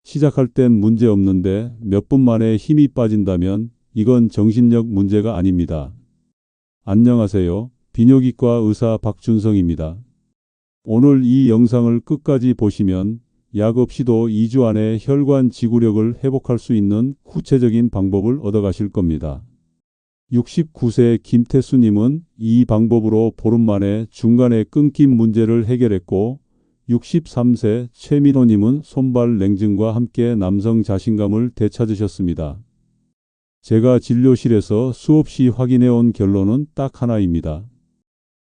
시작할 땐 문제 없는데 몇 분 만에 힘이 빠진다면 이건 정신력 문제가 아닙니다. 안녕하세요. 비뇨기과 의사 박준성입니다. 오늘 이 영상을 끝까지 보시면 약 없이도 2주 안에 혈관 지구력을 회복할 수 있는 구체적인 방법을 얻어가실 겁니다. 69세 김태수님은 이 방법으로 보름 만에 중간에 끊긴 문제를 해결했고, 63세 최민호님은 손발 냉증과 함께 남성 자신감을 되찾으셨습니다. 제가 진료실에서 수없이 확인해온 결론은 딱 하나입니다.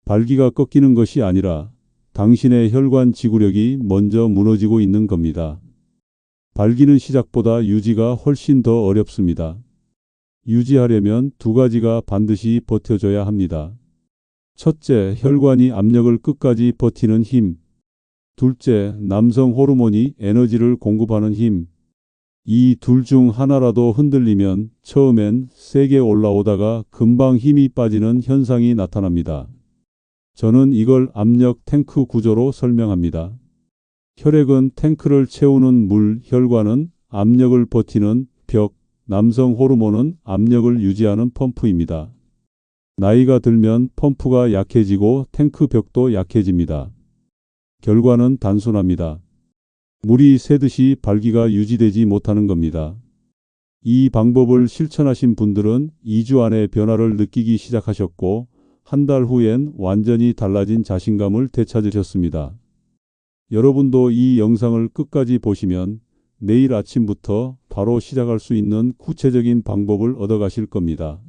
발기가 꺾이는 것이 아니라 당신의 혈관 지구력이 먼저 무너지고 있는 겁니다. 발기는 시작보다 유지가 훨씬 더 어렵습니다. 유지하려면 두 가지가 반드시 버텨줘야 합니다. 첫째, 혈관이 압력을 끝까지 버티는 힘. 둘째, 남성 호르몬이 에너지를 공급하는 힘. 이 둘 중 하나라도 흔들리면 처음엔 세게 올라오다가 금방 힘이 빠지는 현상이 나타납니다. 저는 이걸 압력 탱크 구조로 설명합니다. 혈액은 탱크를 채우는 물, 혈관은 압력을 버티는 벽, 남성 호르몬은 압력을 유지하는 펌프입니다. 나이가 들면 펌프가 약해지고 탱크 벽도 약해집니다. 결과는 단순합니다. 물이 새듯이 발기가 유지되지 못하는 겁니다. 이 방법을 실천하신 분들은 2주 안에 변화를 느끼기 시작하셨고, 한 달 후엔 완전히 달라진 자신감을 되찾으셨습니다. 여러분도 이 영상을 끝까지 보시면 내일 아침부터 바로 시작할 수 있는 구체적인 방법을 얻어가실 겁니다.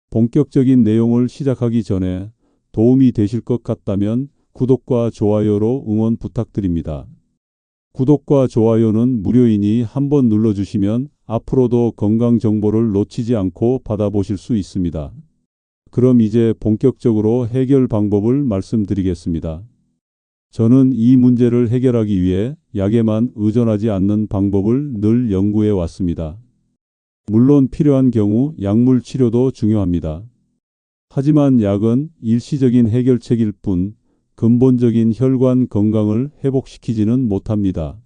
본격적인 내용을 시작하기 전에 도움이 되실 것 같다면 구독과 좋아요로 응원 부탁드립니다. 구독과 좋아요는 무료이니 한번 눌러주시면 앞으로도 건강 정보를 놓치지 않고 받아보실 수 있습니다. 그럼 이제 본격적으로 해결 방법을 말씀드리겠습니다. 저는 이 문제를 해결하기 위해 약에만 의존하지 않는 방법을 늘 연구해 왔습니다. 물론 필요한 경우 약물 치료도 중요합니다. 하지만 약은 일시적인 해결책일 뿐 근본적인 혈관 건강을 회복시키지는 못합니다.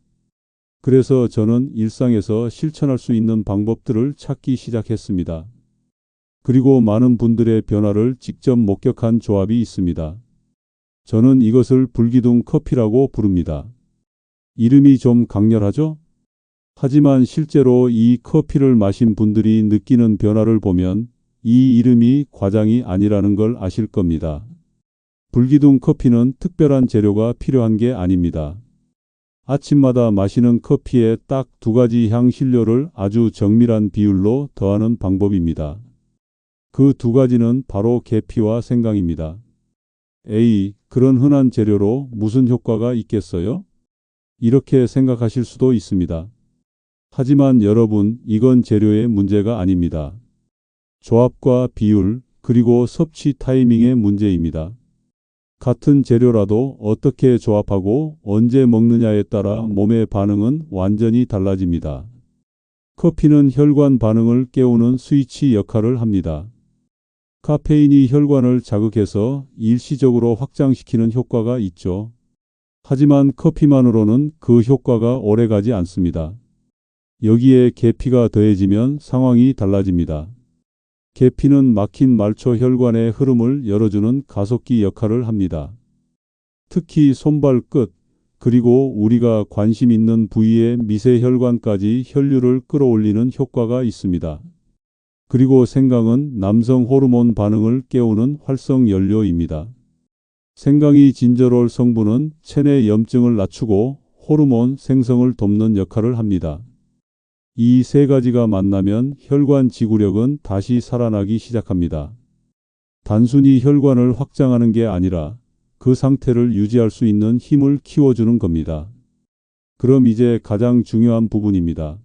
그래서 저는 일상에서 실천할 수 있는 방법들을 찾기 시작했습니다. 그리고 많은 분들의 변화를 직접 목격한 조합이 있습니다. 저는 이것을 불기둥 커피라고 부릅니다. 이름이 좀 강렬하죠? 하지만 실제로 이 커피를 마신 분들이 느끼는 변화를 보면 이 이름이 과장이 아니라는 걸 아실 겁니다. 불기둥 커피는 특별한 재료가 필요한 게 아닙니다. 아침마다 마시는 커피에 딱 두 가지 향신료를 아주 정밀한 비율로 더하는 방법입니다. 그 두 가지는 바로 계피와 생강입니다. 에이, 그런 흔한 재료로 무슨 효과가 있겠어요? 이렇게 생각하실 수도 있습니다. 하지만 여러분, 이건 재료의 문제가 아닙니다. 조합과 비율, 그리고 섭취 타이밍의 문제입니다. 같은 재료라도 어떻게 조합하고 언제 먹느냐에 따라 몸의 반응은 완전히 달라집니다. 커피는 혈관 반응을 깨우는 스위치 역할을 합니다. 카페인이 혈관을 자극해서 일시적으로 확장시키는 효과가 있죠. 하지만 커피만으로는 그 효과가 오래가지 않습니다. 여기에 계피가 더해지면 상황이 달라집니다. 계피는 막힌 말초 혈관의 흐름을 열어주는 가속기 역할을 합니다. 특히 손발 끝, 그리고 우리가 관심 있는 부위의 미세혈관까지 혈류를 끌어올리는 효과가 있습니다. 그리고 생강은 남성 호르몬 반응을 깨우는 활성 연료입니다. 생강이 진저롤 성분은 체내 염증을 낮추고 호르몬 생성을 돕는 역할을 합니다. 이 세 가지가 만나면 혈관 지구력은 다시 살아나기 시작합니다. 단순히 혈관을 확장하는 게 아니라 그 상태를 유지할 수 있는 힘을 키워주는 겁니다. 그럼 이제 가장 중요한 부분입니다.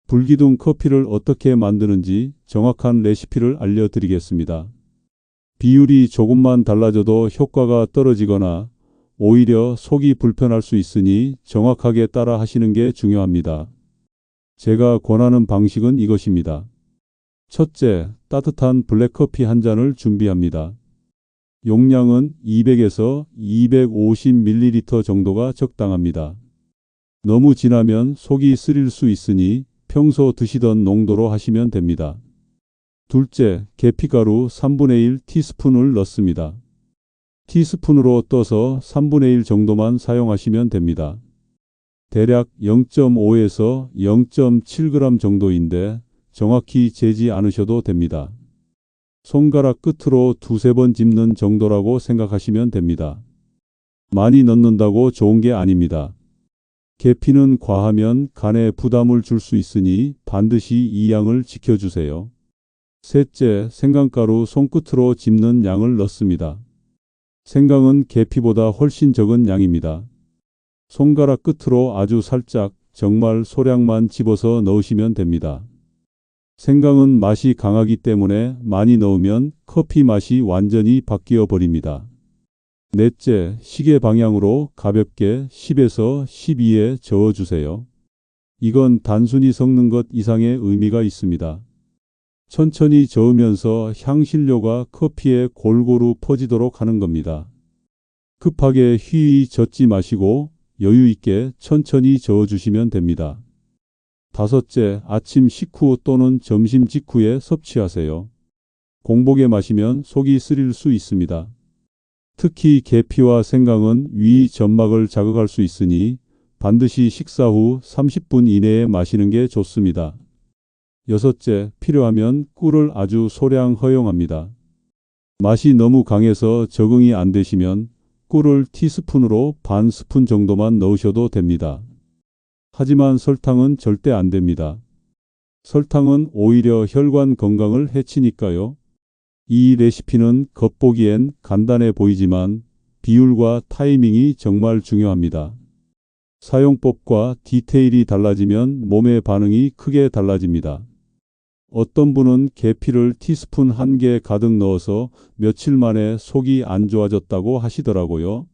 불기둥 커피를 어떻게 만드는지 정확한 레시피를 알려드리겠습니다. 비율이 조금만 달라져도 효과가 떨어지거나 오히려 속이 불편할 수 있으니 정확하게 따라 하시는 게 중요합니다. 제가 권하는 방식은 이것입니다. 첫째, 따뜻한 블랙커피 한 잔을 준비합니다. 용량은 200에서 250ml 정도가 적당합니다. 너무 진하면 속이 쓰릴 수 있으니 평소 드시던 농도로 하시면 됩니다. 둘째, 계피가루 3분의 1 티스푼을 넣습니다. 티스푼으로 떠서 3분의 1 정도만 사용하시면 됩니다. 대략 0.5에서 0.7g 정도인데 정확히 재지 않으셔도 됩니다. 손가락 끝으로 두세 번 짚는 정도라고 생각하시면 됩니다. 많이 넣는다고 좋은 게 아닙니다. 계피는 과하면 간에 부담을 줄 수 있으니 반드시 이 양을 지켜주세요. 셋째, 생강가루 손끝으로 짚는 양을 넣습니다. 생강은 계피보다 훨씬 적은 양입니다. 손가락 끝으로 아주 살짝, 정말 소량만 집어서 넣으시면 됩니다. 생강은 맛이 강하기 때문에 많이 넣으면 커피 맛이 완전히 바뀌어 버립니다. 넷째, 시계 방향으로 가볍게 10에서 12에 저어주세요. 이건 단순히 섞는 것 이상의 의미가 있습니다. 천천히 저으면서 향신료가 커피에 골고루 퍼지도록 하는 겁니다. 급하게 휘휘 젓지 마시고 여유 있게 천천히 저어주시면 됩니다. 다섯째, 아침 식후 또는 점심 직후에 섭취하세요. 공복에 마시면 속이 쓰릴 수 있습니다. 특히 계피와 생강은 위 점막을 자극할 수 있으니 반드시 식사 후 30분 이내에 마시는 게 좋습니다. 여섯째, 필요하면 꿀을 아주 소량 허용합니다. 맛이 너무 강해서 적응이 안 되시면 꿀을 티스푼으로 반 스푼 정도만 넣으셔도 됩니다. 하지만 설탕은 절대 안 됩니다. 설탕은 오히려 혈관 건강을 해치니까요. 이 레시피는 겉보기엔 간단해 보이지만 비율과 타이밍이 정말 중요합니다. 사용법과 디테일이 달라지면 몸의 반응이 크게 달라집니다. 어떤 분은 계피를 티스푼 1개 가득 넣어서 며칠 만에 속이 안 좋아졌다고 하시더라고요.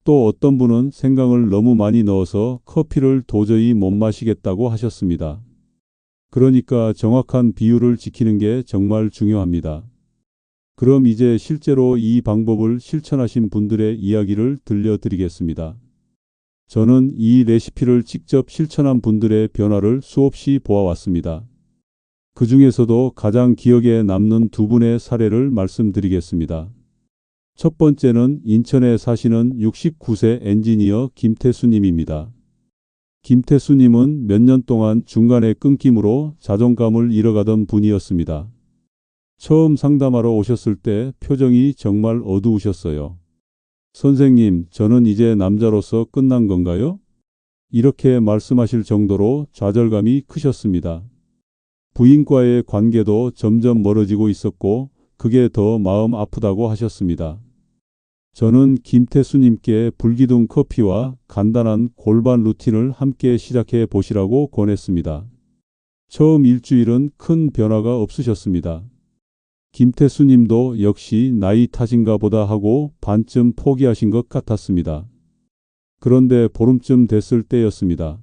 또 어떤 분은 생강을 너무 많이 넣어서 커피를 도저히 못 마시겠다고 하셨습니다. 그러니까 정확한 비율을 지키는 게 정말 중요합니다. 그럼 이제 실제로 이 방법을 실천하신 분들의 이야기를 들려드리겠습니다. 저는 이 레시피를 직접 실천한 분들의 변화를 수없이 보아왔습니다. 그 중에서도 가장 기억에 남는 두 분의 사례를 말씀드리겠습니다. 첫 번째는 인천에 사시는 69세 엔지니어 김태수님입니다. 김태수님은 몇 년 동안 중간에 끊김으로 자존감을 잃어가던 분이었습니다. 처음 상담하러 오셨을 때 표정이 정말 어두우셨어요. 선생님, 저는 이제 남자로서 끝난 건가요? 이렇게 말씀하실 정도로 좌절감이 크셨습니다. 부인과의 관계도 점점 멀어지고 있었고 그게 더 마음 아프다고 하셨습니다. 저는 김태수님께 불기둥 커피와 간단한 골반 루틴을 함께 시작해 보시라고 권했습니다. 처음 일주일은 큰 변화가 없으셨습니다. 김태수님도 역시 나이 탓인가 보다 하고 반쯤 포기하신 것 같았습니다. 그런데 보름쯤 됐을 때였습니다.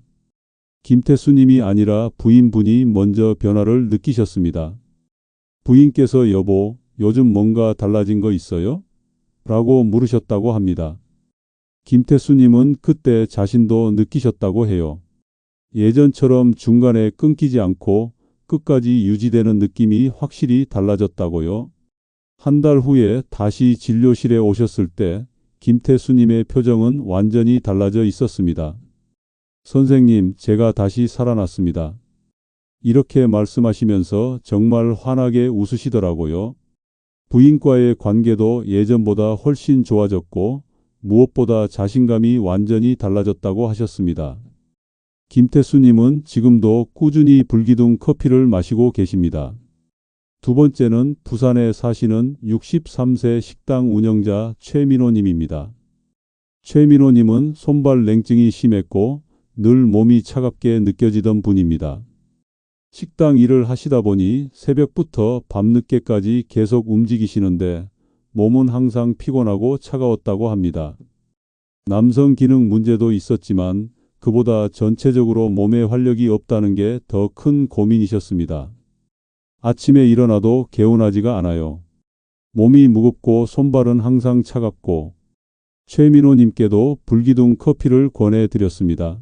김태수님이 아니라 부인분이 먼저 변화를 느끼셨습니다. 부인께서 여보, 요즘 뭔가 달라진 거 있어요? 라고 물으셨다고 합니다. 김태수님은 그때 자신도 느끼셨다고 해요. 예전처럼 중간에 끊기지 않고 끝까지 유지되는 느낌이 확실히 달라졌다고요. 한 달 후에 다시 진료실에 오셨을 때 김태수님의 표정은 완전히 달라져 있었습니다. 선생님, 제가 다시 살아났습니다. 이렇게 말씀하시면서 정말 환하게 웃으시더라고요. 부인과의 관계도 예전보다 훨씬 좋아졌고 무엇보다 자신감이 완전히 달라졌다고 하셨습니다. 김태수님은 지금도 꾸준히 불기둥 커피를 마시고 계십니다. 두 번째는 부산에 사시는 63세 식당 운영자 최민호님입니다. 최민호님은 손발 냉증이 심했고 늘 몸이 차갑게 느껴지던 분입니다. 식당 일을 하시다 보니 새벽부터 밤늦게까지 계속 움직이시는데 몸은 항상 피곤하고 차가웠다고 합니다. 남성 기능 문제도 있었지만 그보다 전체적으로 몸에 활력이 없다는 게 더 큰 고민이셨습니다. 아침에 일어나도 개운하지가 않아요. 몸이 무겁고 손발은 항상 차갑고 최민호님께도 불기둥 커피를 권해드렸습니다.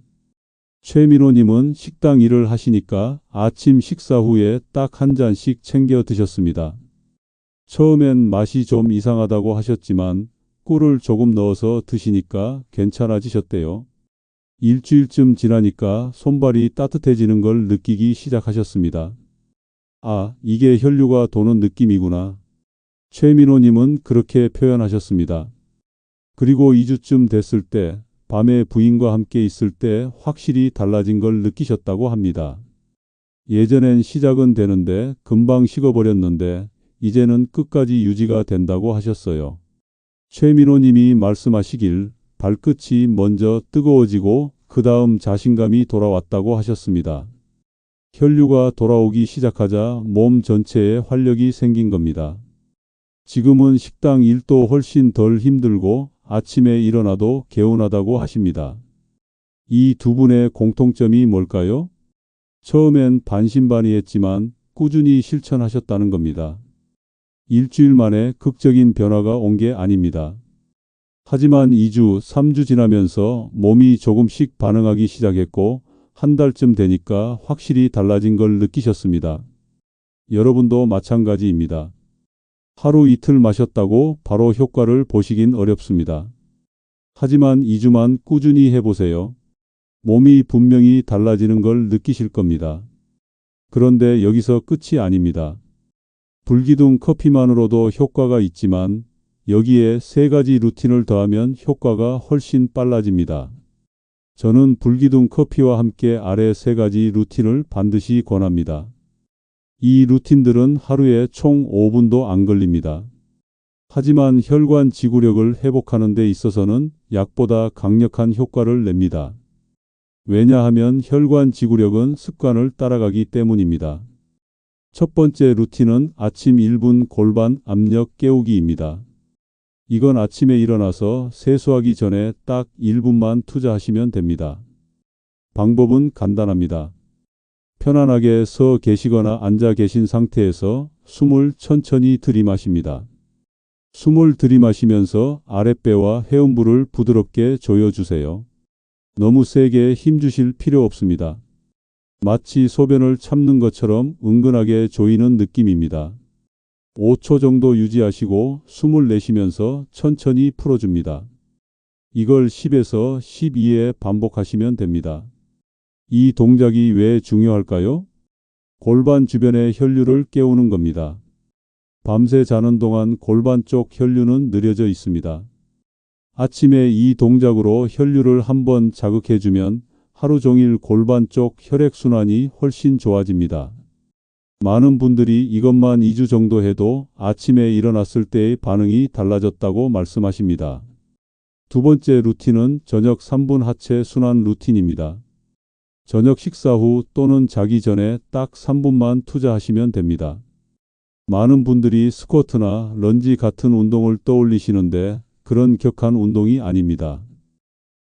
최민호님은 식당 일을 하시니까 아침 식사 후에 딱 한 잔씩 챙겨 드셨습니다. 처음엔 맛이 좀 이상하다고 하셨지만 꿀을 조금 넣어서 드시니까 괜찮아지셨대요. 일주일쯤 지나니까 손발이 따뜻해지는 걸 느끼기 시작하셨습니다. 아, 이게 혈류가 도는 느낌이구나. 최민호님은 그렇게 표현하셨습니다. 그리고 2주쯤 됐을 때 밤에 부인과 함께 있을 때 확실히 달라진 걸 느끼셨다고 합니다. 예전엔 시작은 되는데 금방 식어버렸는데 이제는 끝까지 유지가 된다고 하셨어요. 최민호님이 말씀하시길 발끝이 먼저 뜨거워지고 그 다음 자신감이 돌아왔다고 하셨습니다. 혈류가 돌아오기 시작하자 몸 전체에 활력이 생긴 겁니다. 지금은 식당 일도 훨씬 덜 힘들고 아침에 일어나도 개운하다고 하십니다. 이 두 분의 공통점이 뭘까요? 처음엔 반신반의했지만 꾸준히 실천하셨다는 겁니다. 일주일 만에 극적인 변화가 온 게 아닙니다. 하지만 2주, 3주 지나면서 몸이 조금씩 반응하기 시작했고 한 달쯤 되니까 확실히 달라진 걸 느끼셨습니다. 여러분도 마찬가지입니다. 하루 이틀 마셨다고 바로 효과를 보시긴 어렵습니다. 하지만 2주만 꾸준히 해보세요. 몸이 분명히 달라지는 걸 느끼실 겁니다. 그런데 여기서 끝이 아닙니다. 불기둥 커피만으로도 효과가 있지만 여기에 3가지 루틴을 더하면 효과가 훨씬 빨라집니다. 저는 불기둥 커피와 함께 아래 3가지 루틴을 반드시 권합니다. 이 루틴들은 하루에 총 5분도 안 걸립니다. 하지만 혈관 지구력을 회복하는 데 있어서는 약보다 강력한 효과를 냅니다. 왜냐하면 혈관 지구력은 습관을 따라가기 때문입니다. 첫 번째 루틴은 아침 1분 골반 압력 깨우기입니다. 이건 아침에 일어나서 세수하기 전에 딱 1분만 투자하시면 됩니다. 방법은 간단합니다. 편안하게 서 계시거나 앉아 계신 상태에서 숨을 천천히 들이마십니다. 숨을 들이마시면서 아랫배와 회음부를 부드럽게 조여주세요. 너무 세게 힘주실 필요 없습니다. 마치 소변을 참는 것처럼 은근하게 조이는 느낌입니다. 5초 정도 유지하시고 숨을 내쉬면서 천천히 풀어줍니다. 이걸 10에서 12회 반복하시면 됩니다. 이 동작이 왜 중요할까요? 골반 주변의 혈류를 깨우는 겁니다. 밤새 자는 동안 골반 쪽 혈류는 느려져 있습니다. 아침에 이 동작으로 혈류를 한번 자극해주면 하루 종일 골반 쪽 혈액순환이 훨씬 좋아집니다. 많은 분들이 이것만 2주 정도 해도 아침에 일어났을 때의 반응이 달라졌다고 말씀하십니다. 두 번째 루틴은 저녁 3분 하체 순환 루틴입니다. 저녁 식사 후 또는 자기 전에 딱 3분만 투자하시면 됩니다. 많은 분들이 스쿼트나 런지 같은 운동을 떠올리시는데 그런 격한 운동이 아닙니다.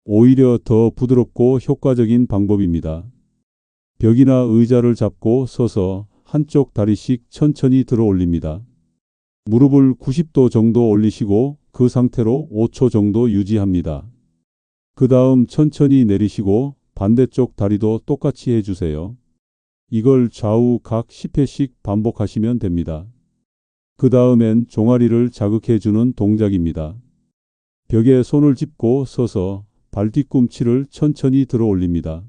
오히려 더 부드럽고 효과적인 방법입니다. 벽이나 의자를 잡고 서서 한쪽 다리씩 천천히 들어 올립니다. 무릎을 90도 정도 올리시고 그 상태로 5초 정도 유지합니다. 그 다음 천천히 내리시고 반대쪽 다리도 똑같이 해주세요. 이걸 좌우 각 10회씩 반복하시면 됩니다. 그 다음엔 종아리를 자극해주는 동작입니다. 벽에 손을 짚고 서서 발 뒤꿈치를 천천히 들어 올립니다.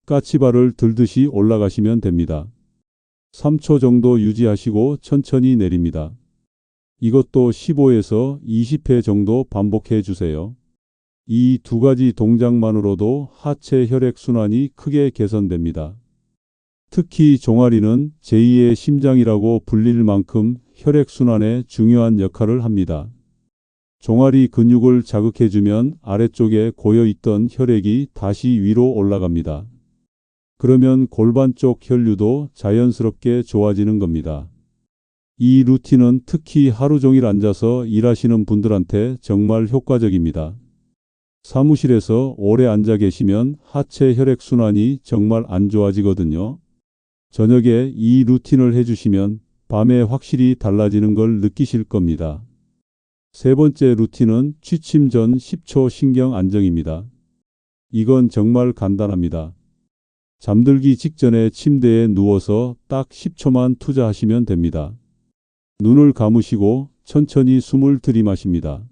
까치발을 들듯이 올라가시면 됩니다. 3초 정도 유지하시고 천천히 내립니다. 이것도 15에서 20회 정도 반복해 주세요. 이 2가지 동작만으로도 하체 혈액순환이 크게 개선됩니다. 특히 종아리는 제2의 심장이라고 불릴 만큼 혈액순환에 중요한 역할을 합니다. 종아리 근육을 자극해주면 아래쪽에 고여있던 혈액이 다시 위로 올라갑니다. 그러면 골반 쪽 혈류도 자연스럽게 좋아지는 겁니다. 이 루틴은 특히 하루 종일 앉아서 일하시는 분들한테 정말 효과적입니다. 사무실에서 오래 앉아 계시면 하체 혈액순환이 정말 안 좋아지거든요. 저녁에 이 루틴을 해주시면 밤에 확실히 달라지는 걸 느끼실 겁니다. 세 번째 루틴은 취침 전 10초 신경 안정입니다. 이건 정말 간단합니다. 잠들기 직전에 침대에 누워서 딱 10초만 투자하시면 됩니다. 눈을 감으시고 천천히 숨을 들이마십니다.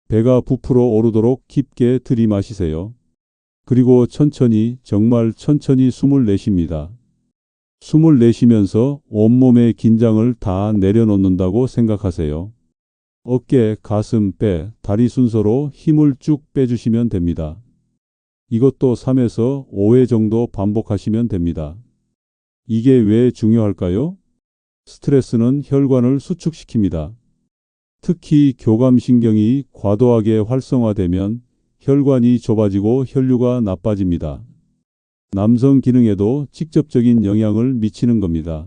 배가 부풀어 오르도록 깊게 들이마시세요. 그리고 천천히, 정말 천천히 숨을 내쉽니다. 숨을 내쉬면서 온몸의 긴장을 다 내려놓는다고 생각하세요. 어깨, 가슴, 배, 다리 순서로 힘을 쭉 빼주시면 됩니다. 이것도 3에서 5회 정도 반복하시면 됩니다. 이게 왜 중요할까요? 스트레스는 혈관을 수축시킵니다. 특히 교감신경이 과도하게 활성화되면 혈관이 좁아지고 혈류가 나빠집니다. 남성 기능에도 직접적인 영향을 미치는 겁니다.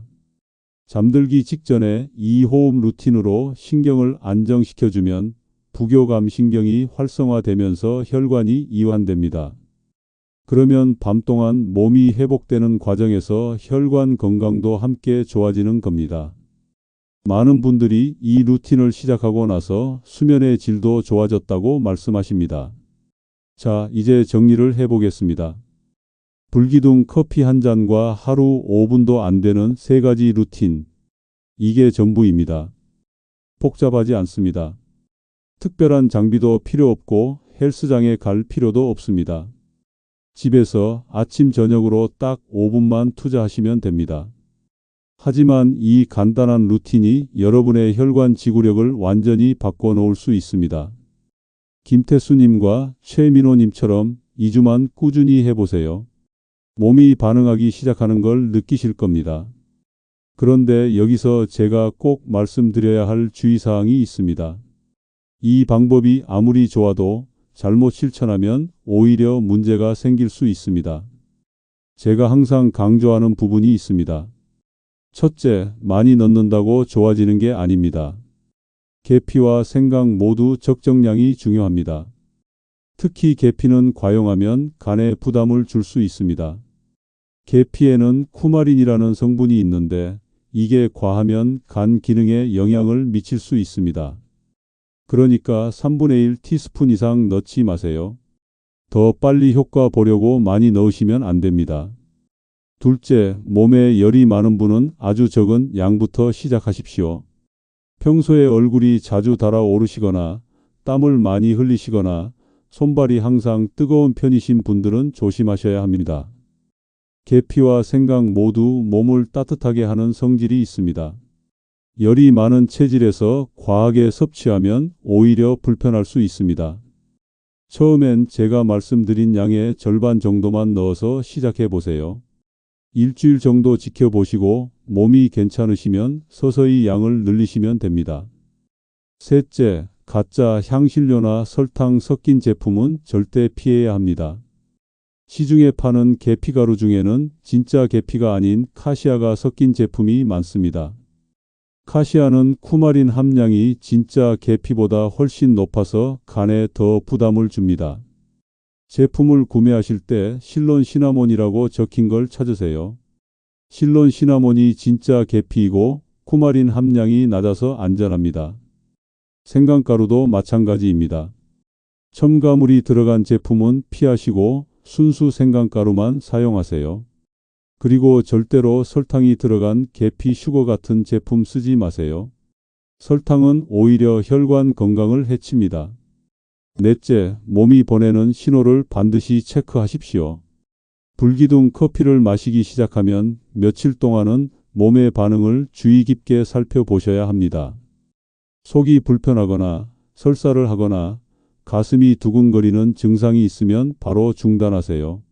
잠들기 직전에 이 호흡 루틴으로 신경을 안정시켜주면 부교감 신경이 활성화되면서 혈관이 이완됩니다. 그러면 밤 동안 몸이 회복되는 과정에서 혈관 건강도 함께 좋아지는 겁니다. 많은 분들이 이 루틴을 시작하고 나서 수면의 질도 좋아졌다고 말씀하십니다. 자, 이제 정리를 해보겠습니다. 불기둥 커피 한 잔과 하루 5분도 안 되는 3가지 루틴. 이게 전부입니다. 복잡하지 않습니다. 특별한 장비도 필요 없고 헬스장에 갈 필요도 없습니다. 집에서 아침 저녁으로 딱 5분만 투자하시면 됩니다. 하지만 이 간단한 루틴이 여러분의 혈관 지구력을 완전히 바꿔놓을 수 있습니다. 김태수님과 최민호님처럼 2주만 꾸준히 해보세요. 몸이 반응하기 시작하는 걸 느끼실 겁니다. 그런데 여기서 제가 꼭 말씀드려야 할 주의사항이 있습니다. 이 방법이 아무리 좋아도 잘못 실천하면 오히려 문제가 생길 수 있습니다. 제가 항상 강조하는 부분이 있습니다. 첫째, 많이 넣는다고 좋아지는 게 아닙니다. 계피와 생강 모두 적정량이 중요합니다. 특히 계피는 과용하면 간에 부담을 줄 수 있습니다. 계피에는 쿠마린이라는 성분이 있는데 이게 과하면 간 기능에 영향을 미칠 수 있습니다. 그러니까 3분의 1 티스푼 이상 넣지 마세요. 더 빨리 효과 보려고 많이 넣으시면 안 됩니다. 둘째, 몸에 열이 많은 분은 아주 적은 양부터 시작하십시오. 평소에 얼굴이 자주 달아오르시거나 땀을 많이 흘리시거나 손발이 항상 뜨거운 편이신 분들은 조심하셔야 합니다. 계피와 생강 모두 몸을 따뜻하게 하는 성질이 있습니다. 열이 많은 체질에서 과하게 섭취하면 오히려 불편할 수 있습니다. 처음엔 제가 말씀드린 양의 절반 정도만 넣어서 시작해 보세요. 일주일 정도 지켜보시고 몸이 괜찮으시면 서서히 양을 늘리시면 됩니다. 셋째, 가짜 향신료나 설탕 섞인 제품은 절대 피해야 합니다. 시중에 파는 계피가루 중에는 진짜 계피가 아닌 카시아가 섞인 제품이 많습니다. 카시아는 쿠마린 함량이 진짜 계피보다 훨씬 높아서 간에 더 부담을 줍니다. 제품을 구매하실 때 실론 시나몬이라고 적힌 걸 찾으세요. 실론 시나몬이 진짜 계피이고 쿠마린 함량이 낮아서 안전합니다. 생강가루도 마찬가지입니다. 첨가물이 들어간 제품은 피하시고 순수 생강가루만 사용하세요. 그리고 절대로 설탕이 들어간 계피 슈거 같은 제품 쓰지 마세요. 설탕은 오히려 혈관 건강을 해칩니다. 넷째, 몸이 보내는 신호를 반드시 체크하십시오. 불기둥 커피를 마시기 시작하면 며칠 동안은 몸의 반응을 주의 깊게 살펴보셔야 합니다. 속이 불편하거나 설사를 하거나 가슴이 두근거리는 증상이 있으면 바로 중단하세요.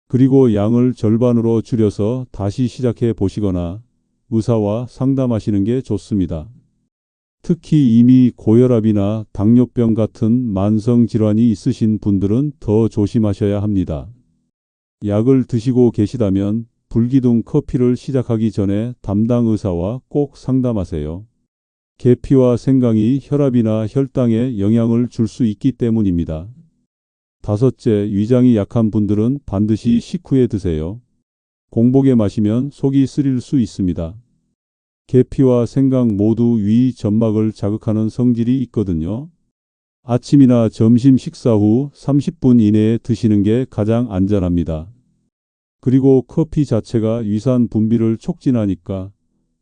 그리고 양을 절반으로 줄여서 다시 시작해 보시거나 의사와 상담하시는 게 좋습니다. 특히 이미 고혈압이나 당뇨병 같은 만성 질환이 있으신 분들은 더 조심하셔야 합니다. 약을 드시고 계시다면 불기둥 커피를 시작하기 전에 담당 의사와 꼭 상담하세요. 계피와 생강이 혈압이나 혈당에 영향을 줄 수 있기 때문입니다. 다섯째, 위장이 약한 분들은 반드시 식후에 드세요. 공복에 마시면 속이 쓰릴 수 있습니다. 계피와 생강 모두 위 점막을 자극하는 성질이 있거든요. 아침이나 점심 식사 후 30분 이내에 드시는 게 가장 안전합니다. 그리고 커피 자체가 위산 분비를 촉진하니까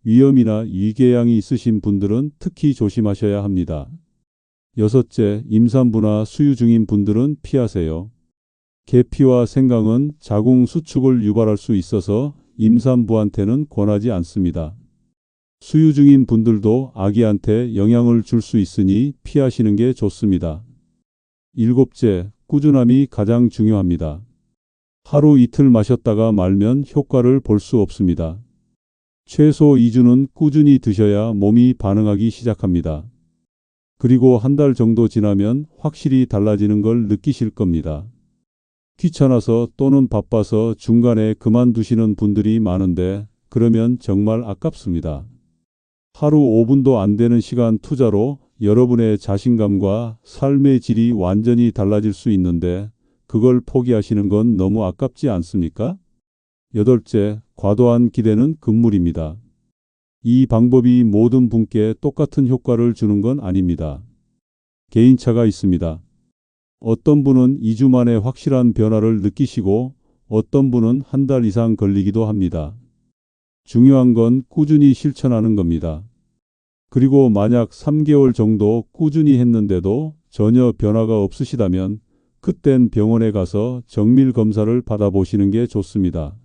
위염이나 위궤양이 있으신 분들은 특히 조심하셔야 합니다. 여섯째, 임산부나 수유 중인 분들은 피하세요. 계피와 생강은 자궁 수축을 유발할 수 있어서 임산부한테는 권하지 않습니다. 수유 중인 분들도 아기한테 영향을 줄 수 있으니 피하시는 게 좋습니다. 일곱째, 꾸준함이 가장 중요합니다. 하루 이틀 마셨다가 말면 효과를 볼 수 없습니다. 최소 2주는 꾸준히 드셔야 몸이 반응하기 시작합니다. 그리고 한 달 정도 지나면 확실히 달라지는 걸 느끼실 겁니다. 귀찮아서 또는 바빠서 중간에 그만두시는 분들이 많은데 그러면 정말 아깝습니다. 하루 5분도 안 되는 시간 투자로 여러분의 자신감과 삶의 질이 완전히 달라질 수 있는데 그걸 포기하시는 건 너무 아깝지 않습니까? 여덟째, 과도한 기대는 금물입니다. 이 방법이 모든 분께 똑같은 효과를 주는 건 아닙니다. 개인차가 있습니다. 어떤 분은 2주 만에 확실한 변화를 느끼시고 어떤 분은 한 달 이상 걸리기도 합니다. 중요한 건 꾸준히 실천하는 겁니다. 그리고 만약 3개월 정도 꾸준히 했는데도 전혀 변화가 없으시다면 그땐 병원에 가서 정밀 검사를 받아보시는 게 좋습니다.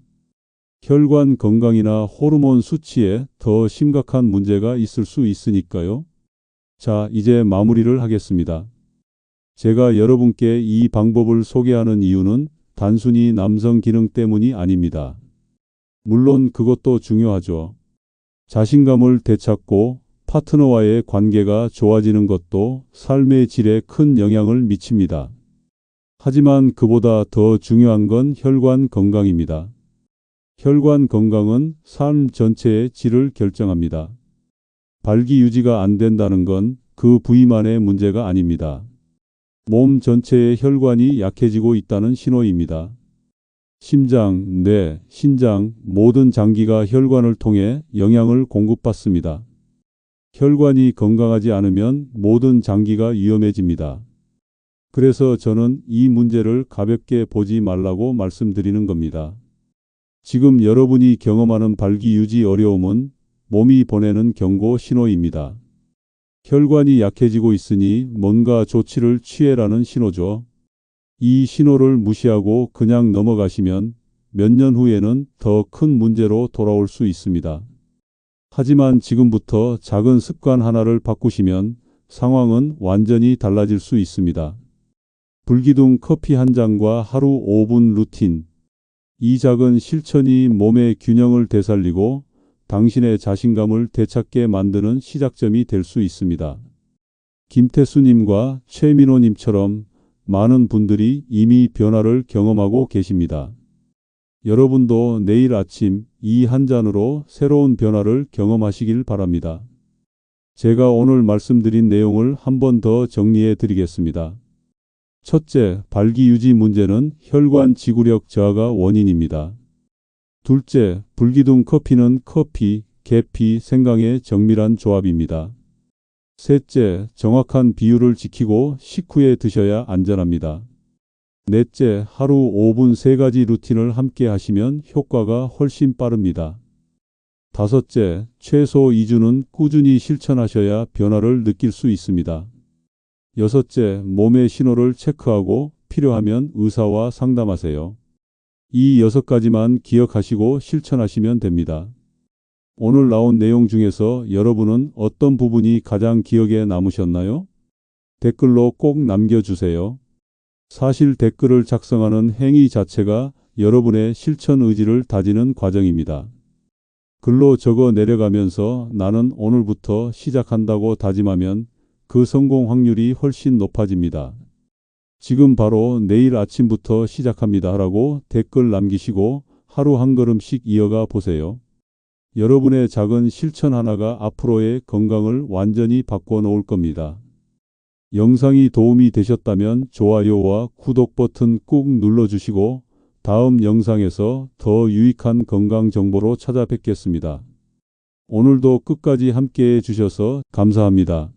혈관 건강이나 호르몬 수치에 더 심각한 문제가 있을 수 있으니까요. 자, 이제 마무리를 하겠습니다. 제가 여러분께 이 방법을 소개하는 이유는 단순히 남성 기능 때문이 아닙니다. 물론 그것도 중요하죠. 자신감을 되찾고 파트너와의 관계가 좋아지는 것도 삶의 질에 큰 영향을 미칩니다. 하지만 그보다 더 중요한 건 혈관 건강입니다. 혈관 건강은 삶 전체의 질을 결정합니다. 발기 유지가 안 된다는 건 그 부위만의 문제가 아닙니다. 몸 전체의 혈관이 약해지고 있다는 신호입니다. 심장, 뇌, 신장, 모든 장기가 혈관을 통해 영양을 공급받습니다. 혈관이 건강하지 않으면 모든 장기가 위험해집니다. 그래서 저는 이 문제를 가볍게 보지 말라고 말씀드리는 겁니다. 지금 여러분이 경험하는 발기 유지 어려움은 몸이 보내는 경고 신호입니다. 혈관이 약해지고 있으니 뭔가 조치를 취해라는 신호죠. 이 신호를 무시하고 그냥 넘어가시면 몇 년 후에는 더 큰 문제로 돌아올 수 있습니다. 하지만 지금부터 작은 습관 하나를 바꾸시면 상황은 완전히 달라질 수 있습니다. 불기둥 커피 한 잔과 하루 5분 루틴. 이 작은 실천이 몸의 균형을 되살리고 당신의 자신감을 되찾게 만드는 시작점이 될 수 있습니다. 김태수님과 최민호님처럼 많은 분들이 이미 변화를 경험하고 계십니다. 여러분도 내일 아침 이 한 잔으로 새로운 변화를 경험하시길 바랍니다. 제가 오늘 말씀드린 내용을 한 번 더 정리해 드리겠습니다. 첫째, 발기 유지 문제는 혈관 지구력 저하가 원인입니다. 둘째, 불기둥 커피는 커피, 계피, 생강의 정밀한 조합입니다. 셋째, 정확한 비율을 지키고 식후에 드셔야 안전합니다. 넷째, 하루 5분 3가지 루틴을 함께 하시면 효과가 훨씬 빠릅니다. 다섯째, 최소 2주는 꾸준히 실천하셔야 변화를 느낄 수 있습니다. 여섯째, 몸의 신호를 체크하고 필요하면 의사와 상담하세요. 이 6가지만 기억하시고 실천하시면 됩니다. 오늘 나온 내용 중에서 여러분은 어떤 부분이 가장 기억에 남으셨나요? 댓글로 꼭 남겨주세요. 사실 댓글을 작성하는 행위 자체가 여러분의 실천 의지를 다지는 과정입니다. 글로 적어 내려가면서 나는 오늘부터 시작한다고 다짐하면 그 성공 확률이 훨씬 높아집니다. 지금 바로 내일 아침부터 시작합니다 라고 댓글 남기시고 하루 한 걸음씩 이어가 보세요. 여러분의 작은 실천 하나가 앞으로의 건강을 완전히 바꿔 놓을 겁니다. 영상이 도움이 되셨다면 좋아요와 구독 버튼 꾹 눌러주시고 다음 영상에서 더 유익한 건강 정보로 찾아뵙겠습니다. 오늘도 끝까지 함께해 주셔서 감사합니다.